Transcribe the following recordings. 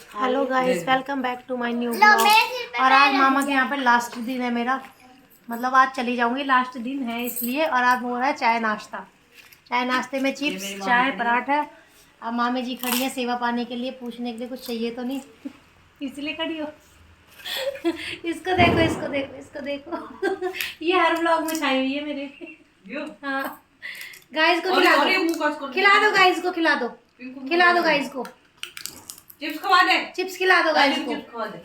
Hello guys, welcome back to my new blog. और आज मामा के यहाँ पे लास्ट दिन है मेरा, मतलब आज चली जाऊंगी, लास्ट दिन है इसलिए। और आज हो रहा है चाय नाश्ता। चाय नाश्ते में चिप्स, चाय, पराठा। अब मामी जी खड़ी है सेवा पाने के लिए, पूछने के लिए कुछ चाहिए तो नहीं इसलिए खड़ी हो। इसको देखो, इसको देखो, इसको देखो। ये हर ब्लॉग में छाई हुई है मेरे। हाँ, गाइस को खिला दो, खिला दो गाइस को, खिला दो, खिला दो गाइस को, चिप्स खवा दे, चिप्स खिला दो गाइस को, चिप्स खवा दे,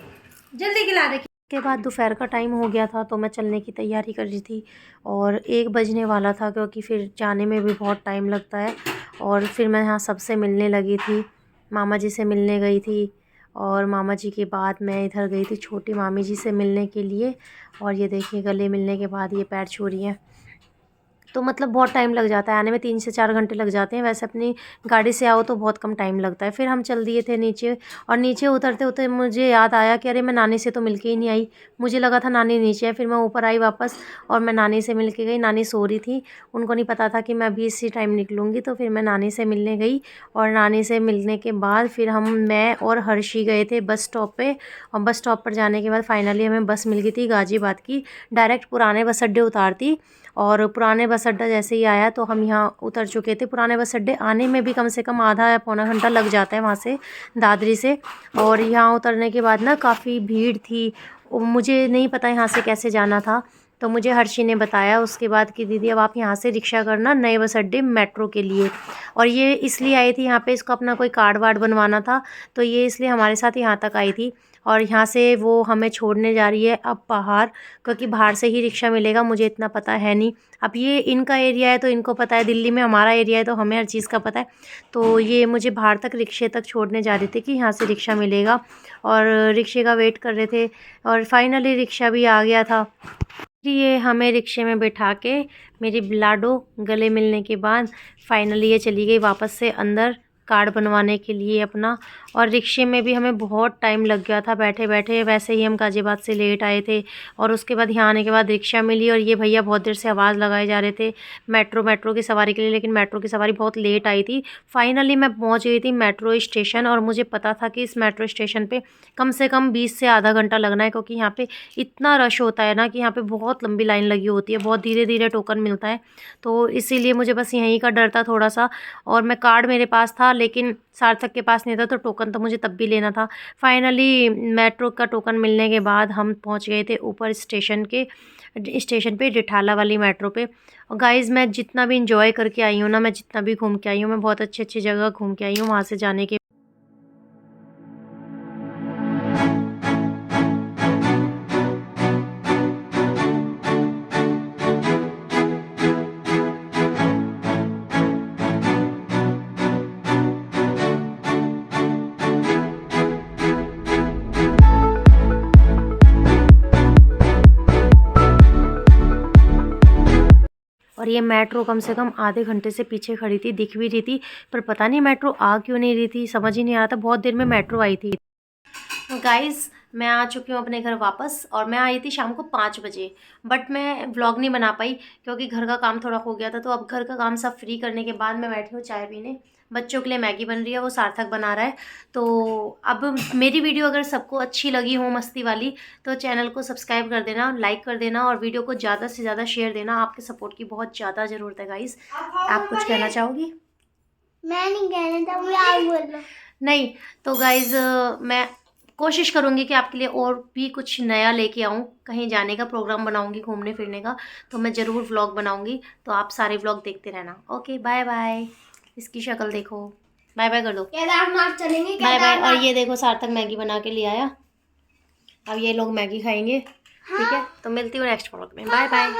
जल्दी खिला दे। के बाद दोपहर का टाइम हो गया था तो मैं चलने की तैयारी कर रही थी और 1 बजने वाला था, क्योंकि फिर जाने में भी बहुत टाइम लगता है। और फिर मैं यहाँ सबसे मिलने लगी थी, मामा जी से मिलने गई थी। और मामा जी के बाद मैं इधर गई थी छोटी मामी जी से मिलने के लिए। और ये देखिए, गले मिलने के बाद ये पैर छू रही हैं। तो मतलब बहुत टाइम लग जाता है आने में, 3 से 4 घंटे लग जाते हैं। वैसे अपनी गाड़ी से आओ तो बहुत कम टाइम लगता है। फिर हम चल दिए थे नीचे, और नीचे उतरते उतरते मुझे याद आया कि अरे मैं नानी से तो मिल के ही नहीं आई। मुझे लगा था नानी नीचे है, फिर मैं ऊपर आई वापस और मैं नानी से मिल के गई। नानी सो रही थी, उनको नहीं पता था कि मैं अभी इसी टाइम निकलूँगी। तो फिर मैं नानी से मिलने गई, और नानी से मिलने के बाद फिर मैं और हर्षी गए थे बस स्टॉप पे। और बस स्टॉप पर जाने के बाद फाइनली हमें बस मिल गई थी गाज़ियाबाद की, डायरेक्ट पुराने बस अड्डे उतारती। और पुराने बस अड्डा जैसे ही आया तो हम यहाँ उतर चुके थे। पुराने बस अड्डे आने में भी कम से कम आधा या पौना घंटा लग जाता है वहाँ से, दादरी से। और यहाँ उतरने के बाद ना काफ़ी भीड़ थी, मुझे नहीं पता यहाँ से कैसे जाना था। तो मुझे हर्षी ने बताया उसके बाद कि दीदी अब आप यहाँ से रिक्शा करना नए बस अड्डे मेट्रो के लिए। और ये इसलिए आई थी यहाँ पे, इसको अपना कोई कार्ड वार्ड बनवाना था, तो ये इसलिए हमारे साथ यहाँ तक आई थी। और यहाँ से वो हमें छोड़ने जा रही है अब बाहर, क्योंकि बाहर से ही रिक्शा मिलेगा, मुझे इतना पता है नहीं। अब ये इनका एरिया है तो इनको पता है, दिल्ली में हमारा एरिया है तो हमें हर चीज़ का पता है। तो ये मुझे बाहर तक रिक्शे तक छोड़ने जा रही थी कि यहाँ से रिक्शा मिलेगा, और रिक्शे का वेट कर रहे थे। और फाइनली रिक्शा भी आ गया था। ये हमें रिक्शे में बैठा के मेरी बिलाडो गले मिलने के बाद फाइनली ये चली गई वापस से अंदर कार्ड बनवाने के लिए अपना। और रिक्शे में भी हमें बहुत टाइम लग गया था बैठे बैठे, वैसे ही हम गाज़ियाबाद से लेट आए थे। और उसके बाद यहाँ आने के बाद रिक्शा मिली, और ये भैया बहुत देर से आवाज़ लगाए जा रहे थे मेट्रो की सवारी के लिए, लेकिन मेट्रो की सवारी बहुत लेट आई थी। फाइनली मैं पहुँच गई थी मेट्रो स्टेशन, और मुझे पता था कि इस मेट्रो स्टेशन पर कम से कम 20 से आधा घंटा लगना है, क्योंकि यहाँ पर इतना रश होता है ना कि यहाँ पर बहुत लंबी लाइन लगी होती है, बहुत धीरे धीरे टोकन मिलता है। तो इसीलिए मुझे बस यहीं का डर था थोड़ा सा। और मैं कार्ड मेरे पास था लेकिन सार्थक के पास नहीं था, तो टोकन तो मुझे तब भी लेना था। फाइनली मेट्रो का टोकन मिलने के बाद हम पहुंच गए थे ऊपर स्टेशन पे, रिठाला वाली मेट्रो पे। और गाइज़, मैं जितना भी इंजॉय करके आई हूँ ना, मैं जितना भी घूम के आई हूँ, मैं बहुत अच्छी अच्छी जगह घूम के आई हूँ वहाँ से जाने के। और ये मेट्रो कम से कम आधे घंटे से पीछे खड़ी थी, दिख भी रही थी, पर पता नहीं मेट्रो आ क्यों नहीं रही थी, समझ ही नहीं आ रहा था। बहुत देर में मेट्रो आई थी। गाइस, मैं आ चुकी हूँ अपने घर वापस, और मैं आई थी शाम को 5 बजे। बट मैं व्लॉग नहीं बना पाई क्योंकि घर का काम थोड़ा हो गया था। तो अब घर का काम सब फ्री करने के बाद मैं बैठी हूँ चाय पीने। बच्चों के लिए मैगी बन रही है, वो सार्थक बना रहा है। तो अब मेरी वीडियो अगर सबको अच्छी लगी हो मस्ती वाली, तो चैनल को सब्सक्राइब कर देना, लाइक कर देना, और वीडियो को ज़्यादा से ज़्यादा शेयर देना। आपके सपोर्ट की बहुत ज़्यादा ज़रूरत है गाइस। आप कुछ कहना चाहोगी? मैं नहीं कहना चाहूँगी, आप बोलो। नहीं तो गाइज, मैं कोशिश करूँगी कि आपके लिए और भी कुछ नया लेके आऊँ। कहीं जाने का प्रोग्राम बनाऊँगी, घूमने फिरने का, तो मैं ज़रूर व्लॉग बनाऊँगी। तो आप सारे व्लॉग देखते रहना। Okay, bye bye. इसकी शक्ल देखो, बाय बाय कर दो। केदारनाथ चलेंगे, बाय बाय। और ये देखो, सार्थक मैगी बना के ले आया। अब ये लोग मैगी खाएंगे, ठीक है? तो मिलती हूँ नेक्स्ट व्लॉग में। Bye bye.